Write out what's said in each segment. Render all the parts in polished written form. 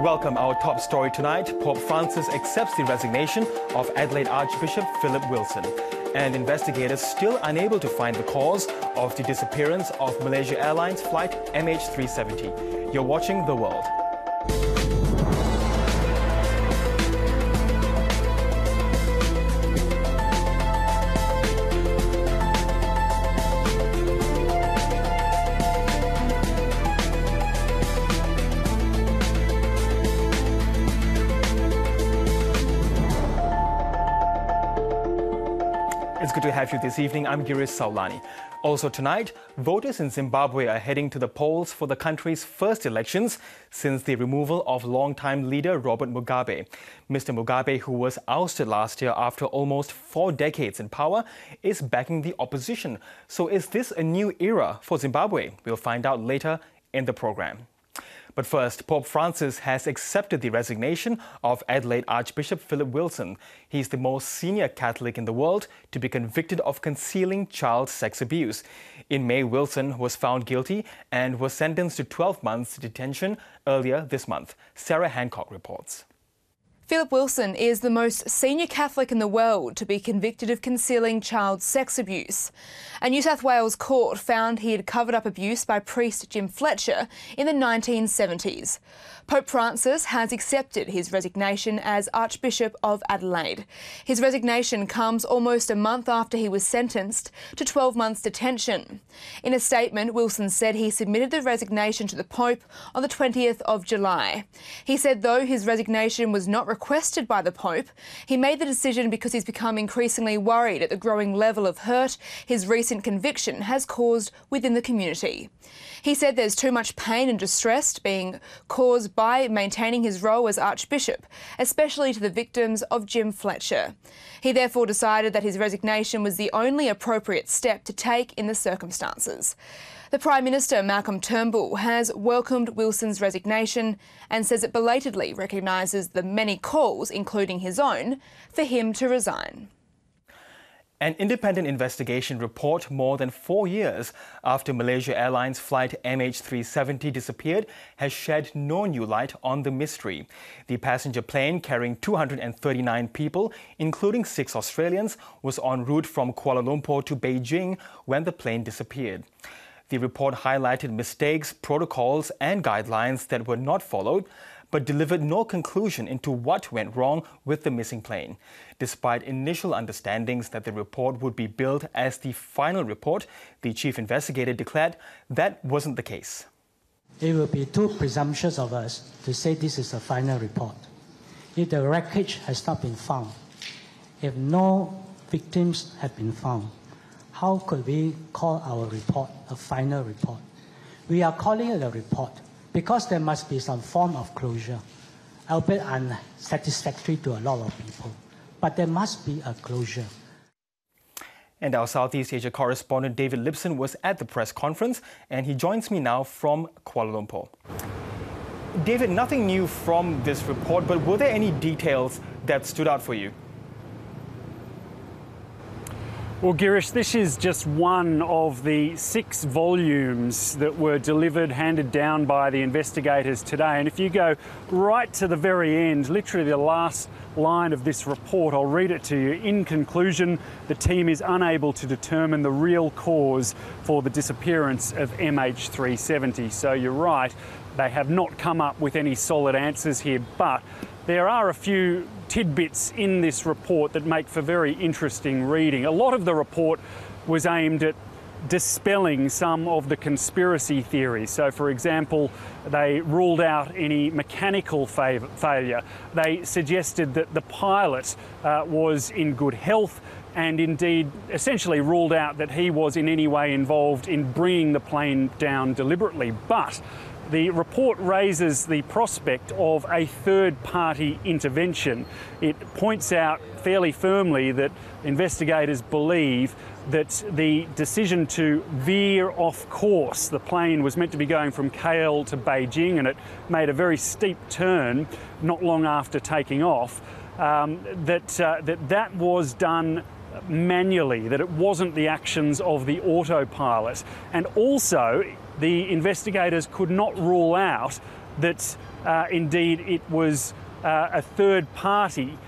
Welcome. Our top story tonight. Pope Francis accepts the resignation of Adelaide Archbishop Philip Wilson. And investigators still unable to find the cause of the disappearance of Malaysia Airlines flight MH370. You're watching The World. It's good to have you this evening. I'm Girish Sawlani. Also tonight, voters in Zimbabwe are heading to the polls for the country's first elections since the removal of longtime leader Robert Mugabe. Mr. Mugabe, who was ousted last year after almost 4 decades in power, is backing the opposition. So is this a new era for Zimbabwe? We'll find out later in the program. But first, Pope Francis has accepted the resignation of Adelaide Archbishop Philip Wilson. He's the most senior Catholic in the world to be convicted of concealing child sex abuse. In May, Wilson was found guilty and was sentenced to 12 months detention earlier this month. Sarah Hancock reports. Philip Wilson is the most senior Catholic in the world to be convicted of concealing child sex abuse. A New South Wales court found he had covered up abuse by priest Jim Fletcher in the 1970s. Pope Francis has accepted his resignation as Archbishop of Adelaide. His resignation comes almost a month after he was sentenced to 12 months detention. In a statement, Wilson said he submitted the resignation to the Pope on the 20th of July. He said though his resignation was not requested by the Pope, he made the decision because he's become increasingly worried at the growing level of hurt his recent conviction has caused within the community. He said there's too much pain and distress being caused by maintaining his role as Archbishop, especially to the victims of Jim Fletcher. He therefore decided that his resignation was the only appropriate step to take in the circumstances. The Prime Minister, Malcolm Turnbull, has welcomed Wilson's resignation and says it belatedly recognises the many calls, including his own, for him to resign. An independent investigation report more than 4 years after Malaysia Airlines flight MH370 disappeared has shed no new light on the mystery. The passenger plane carrying 239 people, including 6 Australians, was en route from Kuala Lumpur to Beijing when the plane disappeared. The report highlighted mistakes, protocols and guidelines that were not followed, but delivered no conclusion into what went wrong with the missing plane. Despite initial understandings that the report would be billed as the final report, the chief investigator declared that wasn't the case. It will be too presumptuous of us to say this is a final report. If the wreckage has not been found, if no victims have been found, how could we call our report a final report? We are calling it a report because there must be some form of closure, albeit unsatisfactory to a lot of people. But there must be a closure. And our Southeast Asia correspondent David Lipson was at the press conference, and he joins me now from Kuala Lumpur. David, nothing new from this report, but were there any details that stood out for you? Well, Girish, this is just one of the 6 volumes that were handed down by the investigators today. And if you go right to the very end, literally the last line of this report, I'll read it to you. In conclusion, the team is unable to determine the real cause for the disappearance of MH370. So you're right, they have not come up with any solid answers here, but there are a few tidbits in this report that make for very interesting reading. A lot of the report was aimed at dispelling some of the conspiracy theories. So, for example, they ruled out any mechanical failure. They suggested that the pilot was in good health and indeed essentially ruled out that he was in any way involved in bringing the plane down deliberately. But the report raises the prospect of a third-party intervention. It points out fairly firmly that investigators believe that the decision to veer off course, the plane was meant to be going from KL to Beijing and it made a very steep turn not long after taking off, that was done manually, that it wasn't the actions of the autopilot. And also, the investigators could not rule out that indeed it was a third party,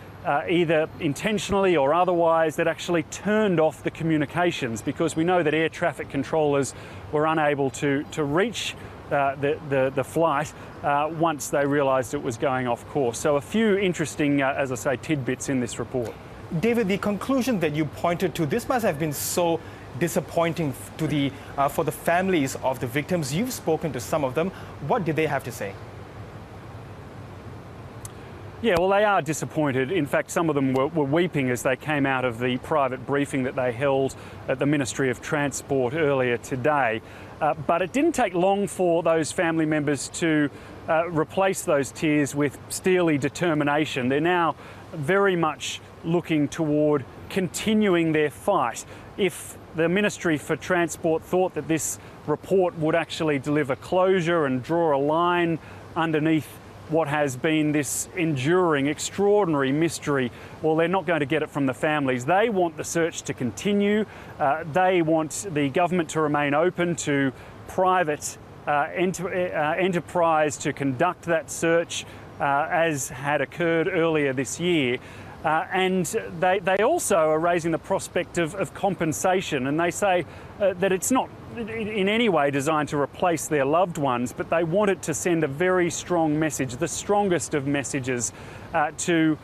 either intentionally or otherwise, that actually turned off the communications, because we know that air traffic controllers were unable to reach the flight once they realised it was going off course. So a few interesting, as I say, tidbits in this report. David, the conclusion that you pointed to, this must have been so disappointing to for the families of the victims. You've spoken to some of them. What did they have to say? Yeah, well, they are disappointed. In fact, some of them were weeping as they came out of the private briefing that they held at the Ministry of Transport earlier today. But it didn't take long for those family members to replace those tears with steely determination. They're now very much looking toward continuing their fight. If the Ministry for Transport thought that this report would actually deliver closure and draw a line underneath what has been this enduring, extraordinary mystery, well, they're not going to get it from the families. They want the search to continue. They want the government to remain open to private enterprise to conduct that search, as had occurred earlier this year. And they also are raising the prospect of compensation, and they say that it's not in any way designed to replace their loved ones, but they want it to send a very strong message, the strongest of messages, to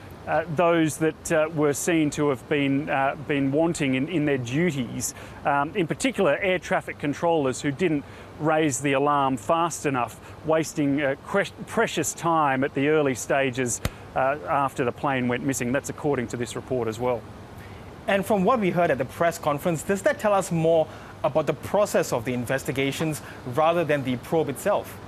those that were seen to have been wanting in their duties. In particular, air traffic controllers who didn't raise the alarm fast enough, wasting precious time at the early stages after the plane went missing. That's according to this report as well. And from what we heard at the press conference, does that tell us more about the process of the investigations rather than the probe itself?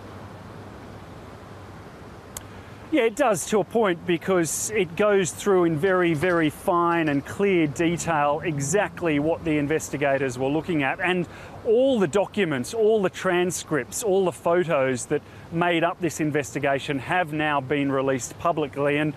Yeah, it does to a point, because it goes through in very, very fine and clear detail exactly what the investigators were looking at, and all the documents, all the transcripts, all the photos that made up this investigation have now been released publicly, and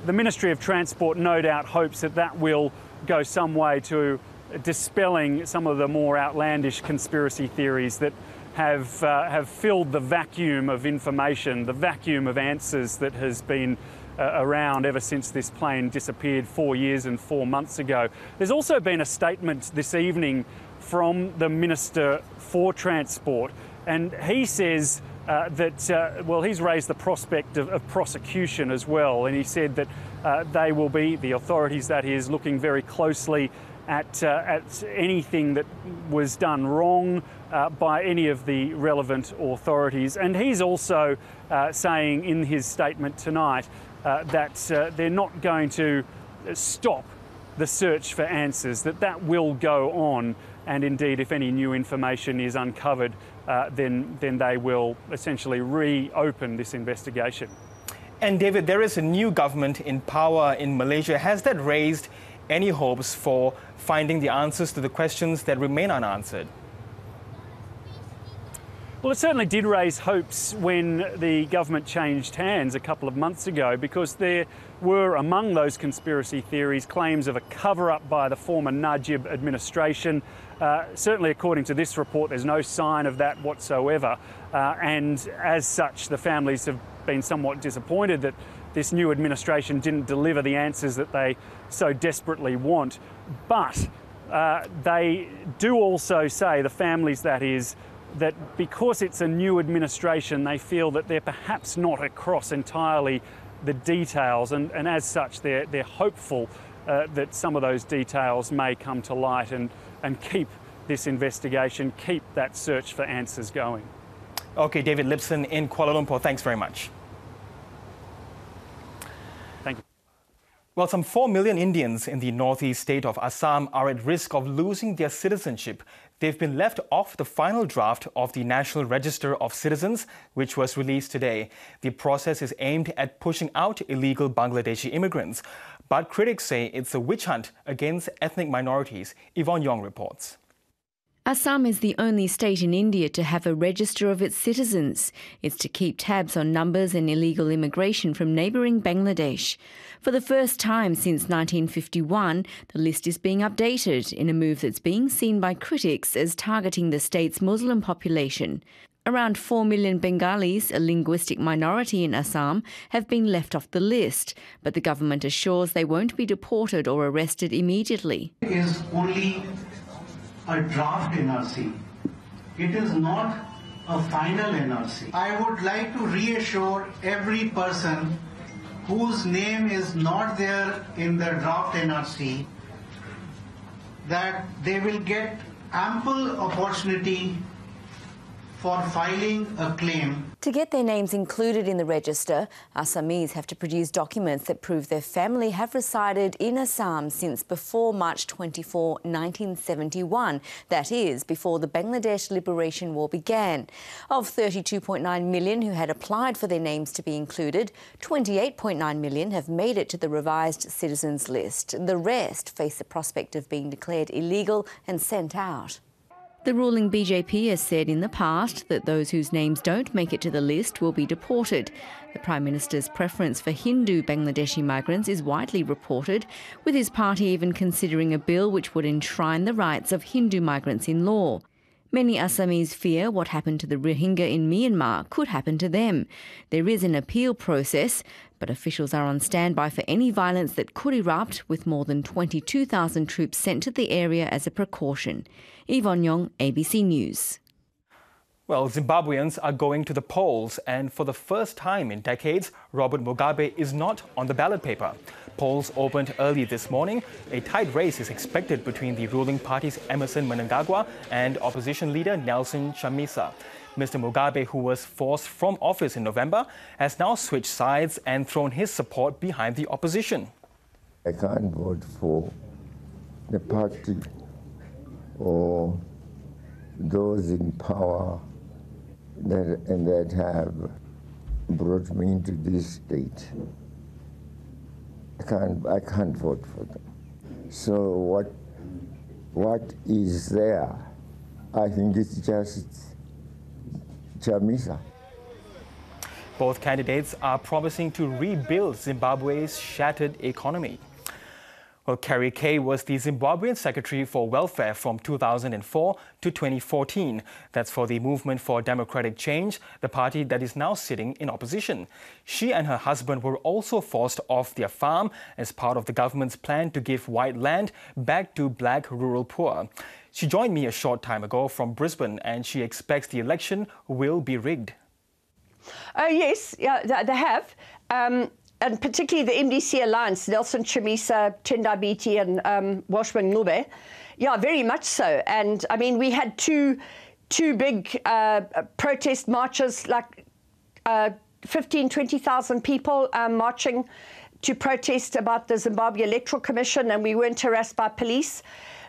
the Ministry of Transport no doubt hopes that that will go some way to dispelling some of the more outlandish conspiracy theories that have filled the vacuum of information, the vacuum of answers that has been around ever since this plane disappeared 4 years and 4 months ago. There's also been a statement this evening from the Minister for Transport, and he says that, well, he's raised the prospect of prosecution as well, and he said that they will be, the authorities that is, looking very closely at anything that was done wrong by any of the relevant authorities. And he's also saying in his statement tonight that they're not going to stop the search for answers, that will go on, and indeed if any new information is uncovered, then they will essentially reopen this investigation. And David, there is a new government in power in Malaysia. Has that raised any hopes for finding the answers to the questions that remain unanswered? Well, it certainly did raise hopes when the government changed hands a couple of months ago, because there were, among those conspiracy theories, claims of a cover-up by the former Najib administration. Certainly, according to this report, there's no sign of that whatsoever. And as such, the families have been somewhat disappointed that this new administration didn't deliver the answers that they so desperately want. But they do also say, the families that is, that because it's a new administration, they feel that they're perhaps not across entirely the details, and as such they're hopeful that some of those details may come to light and keep this investigation, keep that search for answers going. Okay, David Lipson in Kuala Lumpur, thanks very much. Thank you. Well, some 4 million Indians in the northeast state of Assam are at risk of losing their citizenship. They've been left off the final draft of the National Register of Citizens, which was released today. The process is aimed at pushing out illegal Bangladeshi immigrants. But critics say it's a witch hunt against ethnic minorities. Yvonne Yong reports. Assam is the only state in India to have a register of its citizens. It's to keep tabs on numbers and illegal immigration from neighbouring Bangladesh. For the first time since 1951, the list is being updated in a move that's being seen by critics as targeting the state's Muslim population. Around 4 million Bengalis, a linguistic minority in Assam, have been left off the list, but the government assures they won't be deported or arrested immediately. It is only a draft NRC. It is not a final NRC. I would like to reassure every person whose name is not there in the draft NRC that they will get ample opportunity for filing a claim. To get their names included in the register, Assamese have to produce documents that prove their family have resided in Assam since before March 24, 1971. That is, before the Bangladesh Liberation War began. Of 32.9 million who had applied for their names to be included, 28.9 million have made it to the revised citizens list. The rest face the prospect of being declared illegal and sent out. The ruling BJP has said in the past that those whose names don't make it to the list will be deported. The Prime Minister's preference for Hindu Bangladeshi migrants is widely reported, with his party even considering a bill which would enshrine the rights of Hindu migrants in law. Many Assamese fear what happened to the Rohingya in Myanmar could happen to them. There is an appeal process, but officials are on standby for any violence that could erupt, with more than 22,000 troops sent to the area as a precaution. Yvonne Yong, ABC News. Well, Zimbabweans are going to the polls, and for the first time in decades, Robert Mugabe is not on the ballot paper. Polls opened early this morning. A tight race is expected between the ruling party's Emmerson Mnangagwa and opposition leader Nelson Chamisa. Mr. Mugabe, who was forced from office in November, has now switched sides and thrown his support behind the opposition. I can't vote for the party or those in power that have brought me into this state. I can't vote for them. So what is there? I think it's just Chamisa. Both candidates are promising to rebuild Zimbabwe's shattered economy. Well, Kerry Kay was the Zimbabwean Secretary for Welfare from 2004 to 2014. That's for the Movement for Democratic Change, the party that is now sitting in opposition. She and her husband were also forced off their farm as part of the government's plan to give white land back to black rural poor. She joined me a short time ago from Brisbane, and she expects the election will be rigged. Oh, yes, yeah, they have. And particularly the MDC alliance, Nelson Chamisa, Tendai Biti and Washburn Ngube. Yeah, very much so. And I mean, we had two big protest marches, like 15, 20,000 people marching to protest about the Zimbabwe Electoral Commission, and we weren't harassed by police.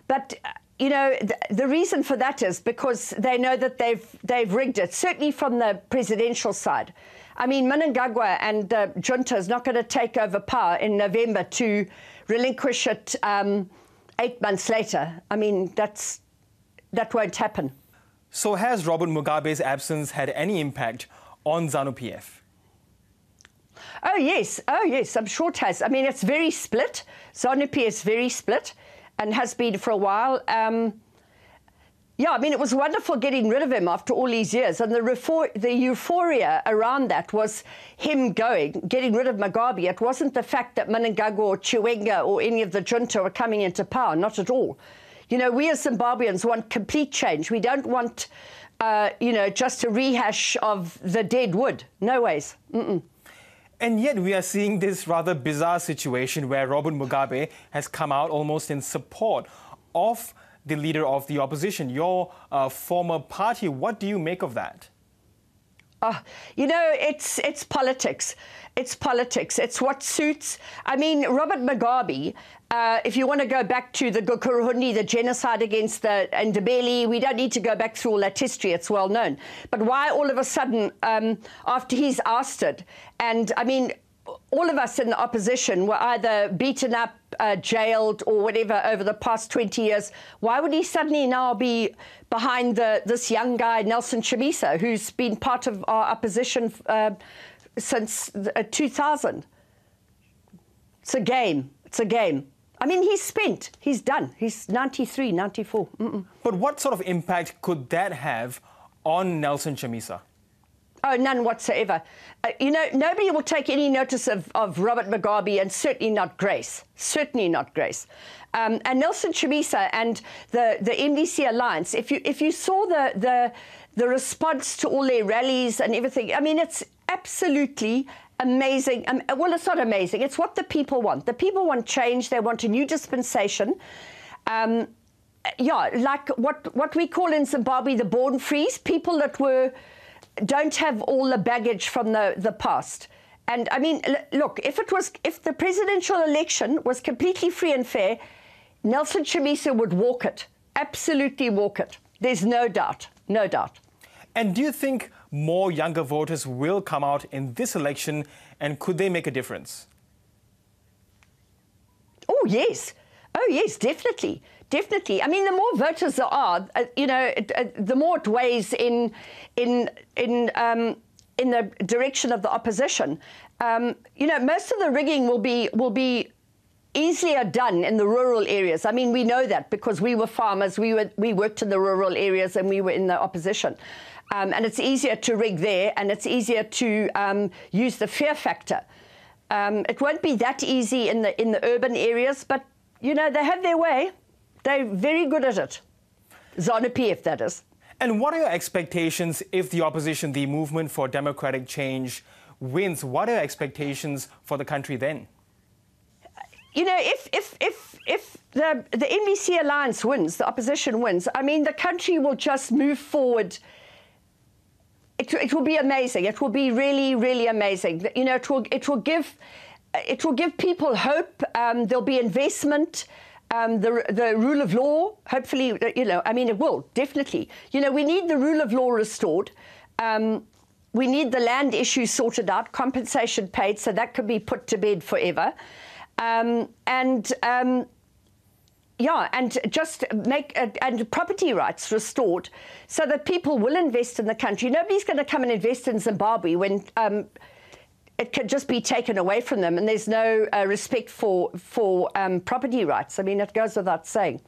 But you know, the reason for that is because they know that they've rigged it, certainly from the presidential side. I mean, Mnangagwa and junta is not going to take over power in November to relinquish it 8 months later. I mean, that won't happen. So has Robert Mugabe's absence had any impact on ZANU-PF? Oh, yes, I'm sure it has. I mean, it's very split. ZANU-PF is very split and has been for a while. Yeah, I mean, it was wonderful getting rid of him after all these years. And the euphoria around that was him getting rid of Mugabe. It wasn't the fact that Mnangagwa or Chiwenga or any of the junta were coming into power, not at all. You know, we as Zimbabweans want complete change. We don't want, you know, just a rehash of the dead wood. No ways. Mm-mm. And yet we are seeing this rather bizarre situation where Robert Mugabe has come out almost in support of the leader of the opposition, your former party. What do you make of that? You know, it's politics. It's politics. It's what suits. I mean, Robert Mugabe, if you want to go back to the Gukuruhundi, the genocide against the Ndebele, we don't need to go back through all that history. It's well known. But why all of a sudden, after he's ousted, and I mean, all of us in the opposition were either beaten up, jailed or whatever over the past 20 years. Why would he suddenly now be behind this young guy, Nelson Chamisa, who's been part of our opposition since 2000? It's a game. It's a game. I mean, he's spent. He's done. He's 93, 94. Mm-mm. But what sort of impact could that have on Nelson Chamisa? Oh, none whatsoever. You know, nobody will take any notice of Robert Mugabe, and certainly not Grace. Certainly not Grace. And Nelson Chamisa and the MDC Alliance, if you saw the response to all their rallies and everything, I mean, it's absolutely amazing. Well, it's not amazing. It's what the people want. The people want change. They want a new dispensation. Yeah, like what we call in Zimbabwe the born frees, people that don't have all the baggage from the past. And I mean, look, if the presidential election was completely free and fair, Nelson Chamisa would walk it, absolutely walk it. There's no doubt, no doubt. And do you think more younger voters will come out in this election, and could they make a difference? Oh, yes. Oh, yes, definitely. Definitely. I mean, the more voters there are, you know, the more it weighs in the direction of the opposition. You know, most of the rigging will be easier done in the rural areas. I mean, we know that because we were farmers, we worked in the rural areas, and we were in the opposition. And it's easier to rig there, and it's easier to use the fear factor. It won't be that easy in the urban areas, but you know, they have their way. They're very good at it. ZANU-PF, that is. And what are your expectations if the opposition, the Movement for Democratic Change, wins? What are your expectations for the country then? You know, if the MDC Alliance wins, the opposition wins, I mean, the country will just move forward. It will be amazing. It will be really, really amazing. You know, it will give people hope. There'll be investment. The rule of law, hopefully, you know, I mean, it will, definitely. You know, we need the rule of law restored. We need the land issue sorted out, compensation paid, so that could be put to bed forever. Yeah, and just and property rights restored so that people will invest in the country. Nobody's going to come and invest in Zimbabwe when it could just be taken away from them, and there's no respect for property rights. I mean, it goes without saying.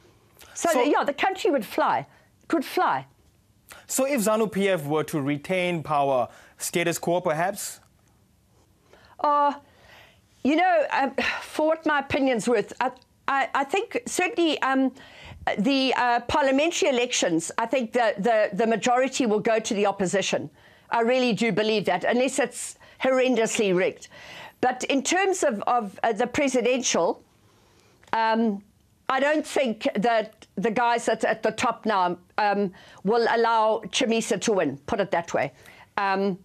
So yeah, the country would fly. It would fly. So if ZANU-PF were to retain power, status quo perhaps? You know, for what my opinion's worth, I think certainly the parliamentary elections, I think the majority will go to the opposition. I really do believe that, unless it's horrendously rigged. But in terms of the presidential, I don't think that the guys at the top now will allow Chamisa to win, put it that way. To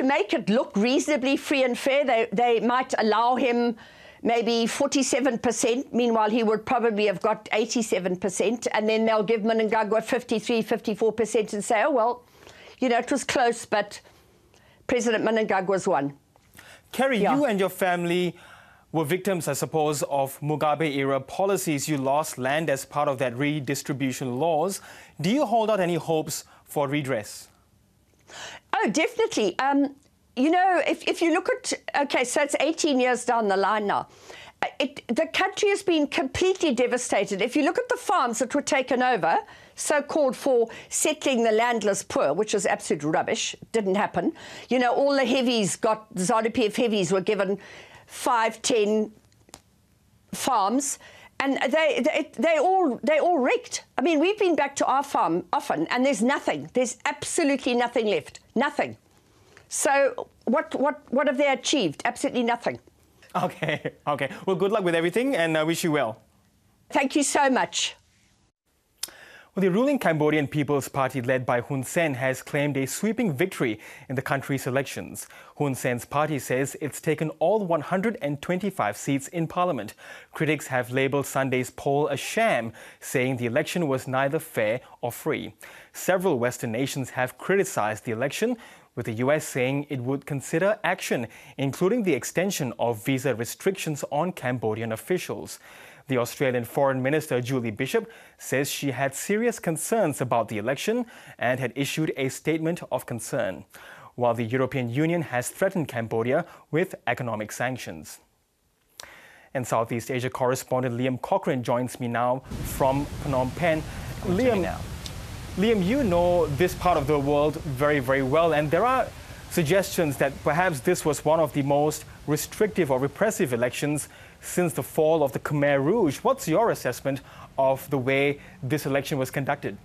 make it look reasonably free and fair, they might allow him maybe 47%. Meanwhile, he would probably have got 87%. And then they'll give Mnangagwa 53, 54% and say, oh, well, you know, it was close, but President Mnangagwa's won. Kerry, you and your family were victims, I suppose, of Mugabe-era policies. You lost land as part of that redistribution laws. Do you hold out any hopes for redress? Oh, definitely. You know, if you look at, okay, so it's 18 years down the line now. The country has been completely devastated. If you look at the farms that were taken over, so-called for settling the landless poor, which is absolute rubbish, didn't happen. You know, all the heavies ZANU-PF heavies were given 5, 10 farms, and they all wrecked. I mean, we've been back to our farm often, and there's nothing. There's absolutely nothing left. Nothing. So what have they achieved? Absolutely nothing. Okay. Well, good luck with everything, and I wish you well. Thank you so much. Well, the ruling Cambodian People's Party led by Hun Sen has claimed a sweeping victory in the country's elections. Hun Sen's party says it's taken all 125 seats in parliament. Critics have labelled Sunday's poll a sham, saying the election was neither fair or free. Several Western nations have criticised the election, with the US saying it would consider action, including the extension of visa restrictions on Cambodian officials. The Australian Foreign Minister Julie Bishop says she had serious concerns about the election and had issued a statement of concern, while the European Union has threatened Cambodia with economic sanctions. And Southeast Asia correspondent Liam Cochrane joins me now from Phnom Penh. Liam, Liam, you know this part of the world very, very well, and there are suggestions that perhaps this was one of the most restrictive or repressive elections since the fall of the Khmer Rouge. What's your assessment of the way this election was conducted?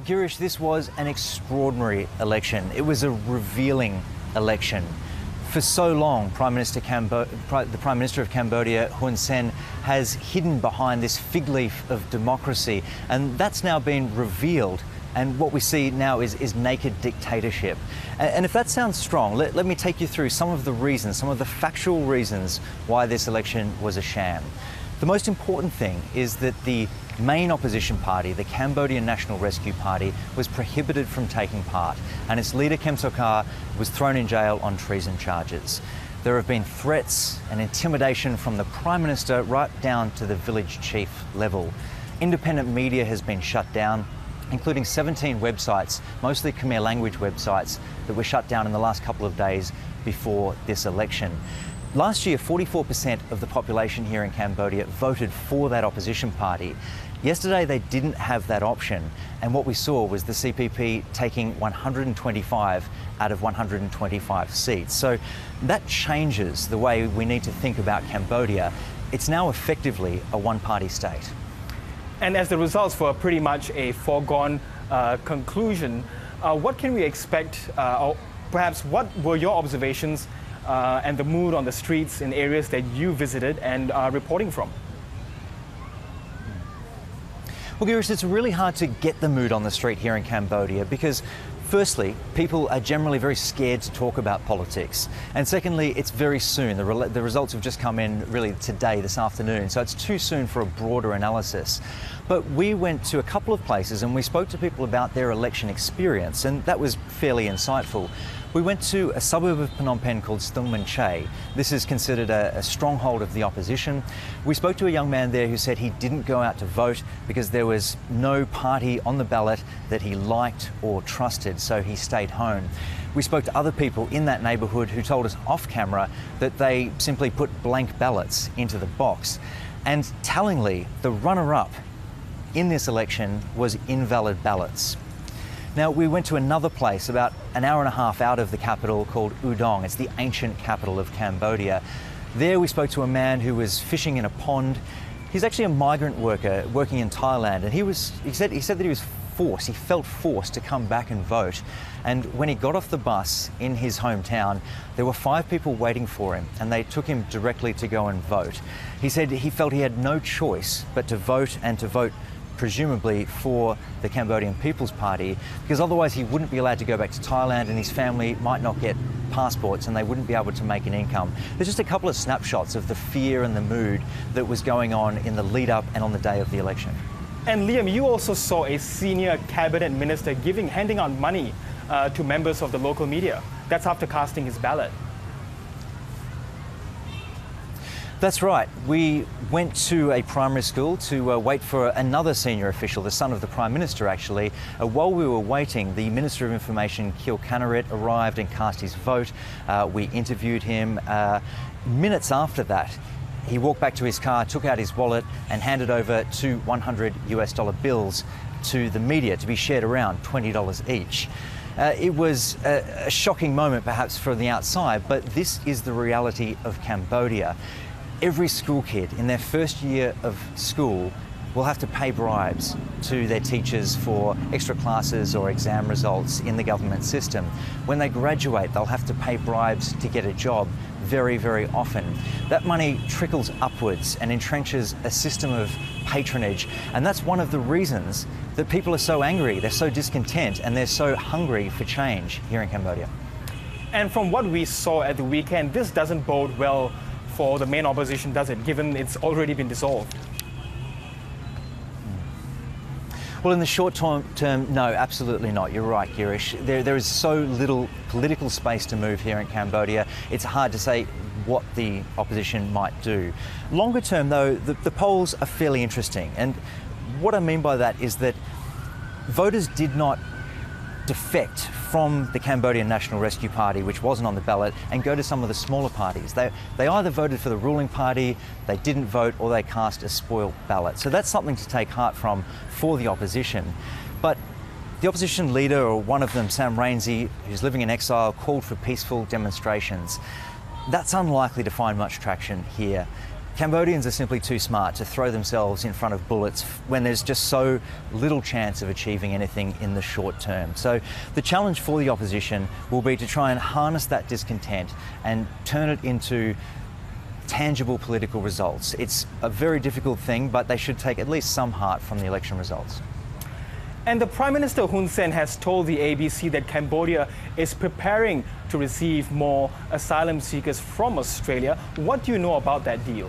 Girish, this was an extraordinary election. It was a revealing election. For so long, the Prime Minister of Cambodia, Hun Sen, has hidden behind this fig leaf of democracy, and that's now been revealed. And what we see now is naked dictatorship. And if that sounds strong, let me take you through some of the reasons, some of the factual reasons why this election was a sham. The most important thing is that the main opposition party, the Cambodian National Rescue Party, was prohibited from taking part, and its leader, Kem Sokha, was thrown in jail on treason charges. There have been threats and intimidation from the Prime Minister right down to the village chief level. Independent media has been shut down, including 17 websites, mostly Khmer language websites, that were shut down in the last couple of days before this election. Last year, 44% of the population here in Cambodia voted for that opposition party. Yesterday, they didn't have that option, and what we saw was the CPP taking 125 out of 125 seats. So that changes the way we need to think about Cambodia. It's now effectively a one-party state. And as the results were pretty much a foregone conclusion, what can we expect, or perhaps what were your observations and the mood on the streets in areas that you visited and are reporting from? Well, Girish, it's really hard to get the mood on the street here in Cambodia because, firstly, people are generally very scared to talk about politics. And secondly, it's very soon. The results have just come in really today, this afternoon, so it's too soon for a broader analysis. But we went to a couple of places and we spoke to people about their election experience, and that was fairly insightful. We went to a suburb of Phnom Penh called Stung Mun Che. This is considered a stronghold of the opposition. We spoke to a young man there who said he didn't go out to vote because there was no party on the ballot that he liked or trusted, so he stayed home. We spoke to other people in that neighbourhood who told us off camera that they simply put blank ballots into the box. And tellingly, the runner-up in this election was invalid ballots. Now, we went to another place about an hour and a half out of the capital called Udong. It's the ancient capital of Cambodia. There we spoke to a man who was fishing in a pond. He's actually a migrant worker working in Thailand, and he said that he was forced, he felt forced to come back and vote. And when he got off the bus in his hometown, there were 5 people waiting for him, and they took him directly to go and vote. He said he felt he had no choice but to vote, and to vote presumably for the Cambodian People's Party, because otherwise he wouldn't be allowed to go back to Thailand and his family might not get passports and they wouldn't be able to make an income. There's just a couple of snapshots of the fear and the mood that was going on in the lead up and on the day of the election. And Liam, you also saw a senior cabinet minister handing out money to members of the local media. That's after casting his ballot. That's right. We went to a primary school to wait for another senior official, the son of the Prime Minister actually. While we were waiting, the Minister of Information, Keel Kanarit, arrived and cast his vote. We interviewed him. Minutes after that, he walked back to his car, took out his wallet and handed over 2 $100 bills to the media to be shared around, $20 each. It was a shocking moment perhaps from the outside, but this is the reality of Cambodia. Every school kid in their first year of school will have to pay bribes to their teachers for extra classes or exam results in the government system. When they graduate, they'll have to pay bribes to get a job very, very often. That money trickles upwards and entrenches a system of patronage, and that's one of the reasons that people are so angry, they're so discontent, and they're so hungry for change here in Cambodia. And from what we saw at the weekend, this doesn't bode well for the main opposition, does it, given it's already been dissolved? Well, in the short term, no, absolutely not. You're right, Girish. There is so little political space to move here in Cambodia. It's hard to say what the opposition might do. Longer term, though, the polls are fairly interesting. And what I mean by that is that voters did not defect from the Cambodian National Rescue Party, which wasn't on the ballot, and go to some of the smaller parties. They either voted for the ruling party, they didn't vote, or they cast a spoiled ballot. So that's something to take heart from for the opposition. But the opposition leader, or one of them, Sam Rainsy, who's living in exile, called for peaceful demonstrations. That's unlikely to find much traction here. Cambodians are simply too smart to throw themselves in front of bullets when there's just so little chance of achieving anything in the short term. So the challenge for the opposition will be to try and harness that discontent and turn it into tangible political results. It's a very difficult thing, but they should take at least some heart from the election results. And the Prime Minister Hun Sen has told the ABC that Cambodia is preparing to receive more asylum seekers from Australia. What do you know about that deal?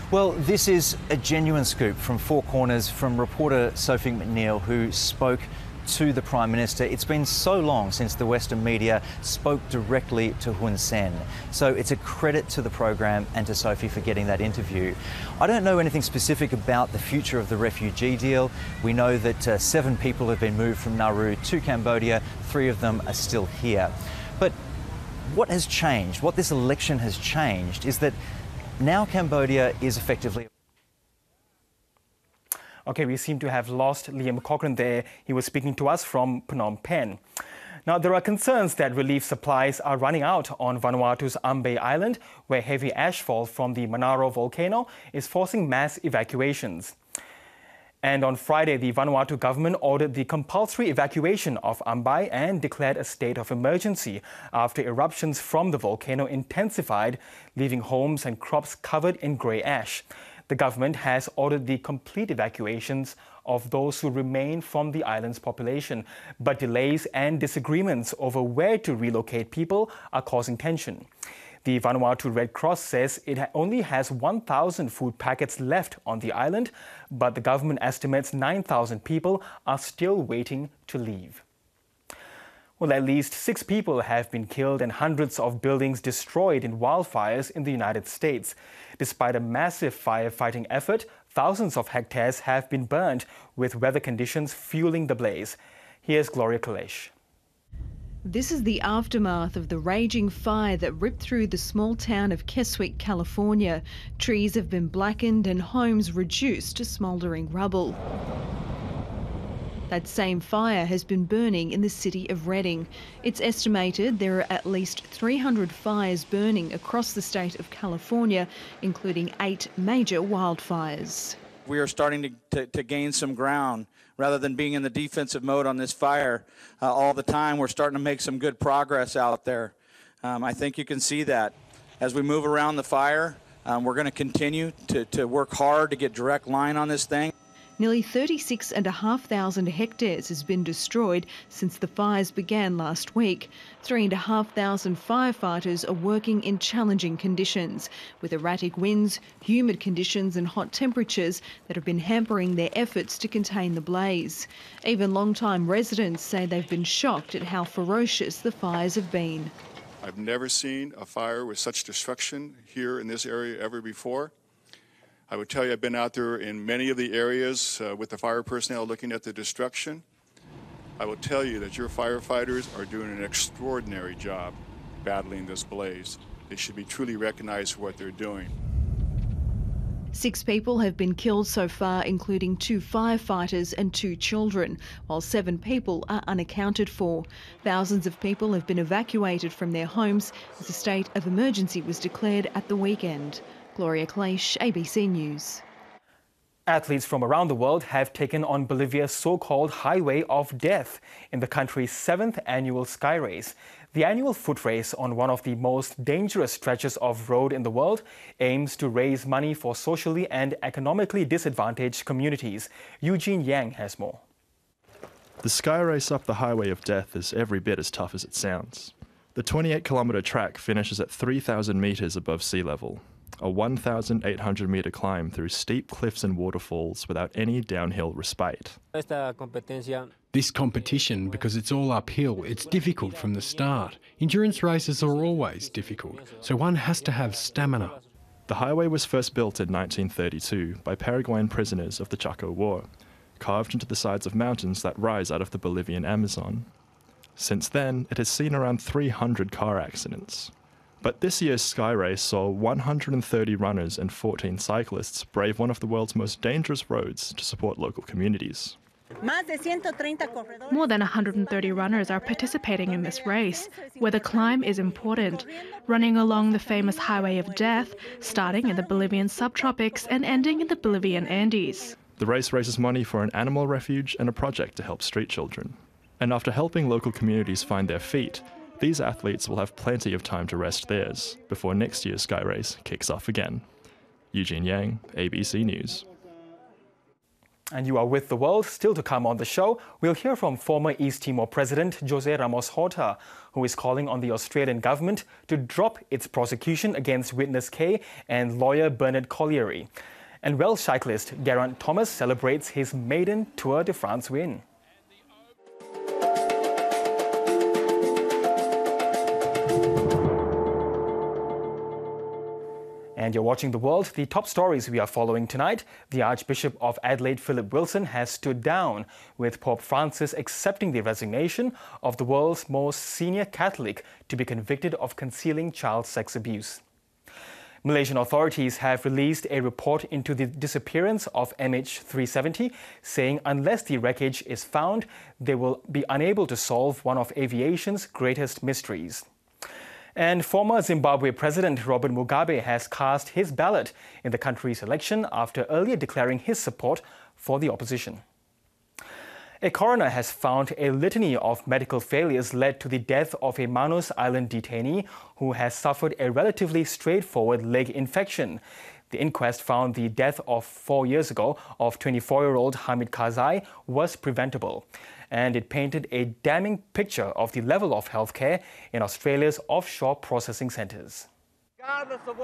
Well, this is a genuine scoop from Four Corners from reporter Sophie McNeil, who spoke to the Prime Minister. It's been so long since the Western media spoke directly to Hun Sen. So it's a credit to the program and to Sophie for getting that interview. I don't know anything specific about the future of the refugee deal. We know that 7 people have been moved from Nauru to Cambodia. 3 of them are still here. But what has changed, what this election has changed, is that now Cambodia is effectively... Okay, we seem to have lost Liam Cochrane there. He was speaking to us from Phnom Penh. Now, there are concerns that relief supplies are running out on Vanuatu's Ambae Island, where heavy ashfall from the Manaro volcano is forcing mass evacuations. And on Friday, the Vanuatu government ordered the compulsory evacuation of Ambae and declared a state of emergency after eruptions from the volcano intensified, leaving homes and crops covered in grey ash. The government has ordered the complete evacuations of those who remain from the island's population, but delays and disagreements over where to relocate people are causing tension. The Vanuatu Red Cross says it only has 1,000 food packets left on the island, but the government estimates 9,000 people are still waiting to leave. Well, at least 6 people have been killed and hundreds of buildings destroyed in wildfires in the United States. Despite a massive firefighting effort, thousands of hectares have been burned, with weather conditions fueling the blaze. Here's Gloria Kalesh. This is the aftermath of the raging fire that ripped through the small town of Keswick, California. Trees have been blackened and homes reduced to smouldering rubble. That same fire has been burning in the city of Redding. It's estimated there are at least 300 fires burning across the state of California, including 8 major wildfires. We are starting to gain some ground. Rather than being in the defensive mode on this fire all the time, we're starting to make some good progress out there. I think you can see that. As we move around the fire, we're going to continue to work hard to get direct line on this thing. Nearly 36,500 hectares has been destroyed since the fires began last week. 3,500 firefighters are working in challenging conditions, with erratic winds, humid conditions and hot temperatures that have been hampering their efforts to contain the blaze. Even long-time residents say they've been shocked at how ferocious the fires have been. I've never seen a fire with such destruction here in this area ever before. I would tell you I've been out there in many of the areas with the fire personnel looking at the destruction. I will tell you that your firefighters are doing an extraordinary job battling this blaze. They should be truly recognized for what they're doing. 6 people have been killed so far, including 2 firefighters and 2 children, while 7 people are unaccounted for. Thousands of people have been evacuated from their homes as a state of emergency was declared at the weekend. Gloria Kleisch, ABC News. Athletes from around the world have taken on Bolivia's so-called Highway of Death in the country's 7th annual Sky Race. The annual foot race on one of the most dangerous stretches of road in the world aims to raise money for socially and economically disadvantaged communities. Eugene Yang has more. The Sky Race up the Highway of Death is every bit as tough as it sounds. The 28-kilometre track finishes at 3,000 metres above sea level. A 1,800-metre climb through steep cliffs and waterfalls without any downhill respite. This competition, because it's all uphill, it's difficult from the start. Endurance races are always difficult, so one has to have stamina. The highway was first built in 1932 by Paraguayan prisoners of the Chaco War. carved into the sides of mountains that rise out of the Bolivian Amazon. Since then, it has seen around 300 car accidents. But this year's sky race saw 130 runners and 14 cyclists brave one of the world's most dangerous roads to support local communities. More than 130 runners are participating in this race, where the climb is important, running along the famous Highway of Death, starting in the Bolivian subtropics and ending in the Bolivian Andes. The race raises money for an animal refuge and a project to help street children. And after helping local communities find their feet, these athletes will have plenty of time to rest theirs before next year's sky race kicks off again. Eugene Yang, ABC News. And you are with The World. Still to come on the show, we'll hear from former East Timor President Jose Ramos Horta, who is calling on the Australian government to drop its prosecution against witness K and lawyer Bernard Colliery. And Welsh cyclist Geraint Thomas celebrates his maiden Tour de France win. And you're watching The World. The top stories we are following tonight. The Archbishop of Adelaide, Philip Wilson, has stood down, with Pope Francis accepting the resignation of the world's most senior Catholic to be convicted of concealing child sex abuse. Malaysian authorities have released a report into the disappearance of MH370, saying unless the wreckage is found, they will be unable to solve one of aviation's greatest mysteries. And former Zimbabwe President Robert Mugabe has cast his ballot in the country's election after earlier declaring his support for the opposition. A coroner has found a litany of medical failures led to the death of a Manus Island detainee who has suffered a relatively straightforward leg infection. The inquest found the death of 4 years ago of 24-year-old Hamid Karzai was preventable. And it painted a damning picture of the level of healthcare in Australia's offshore processing centres.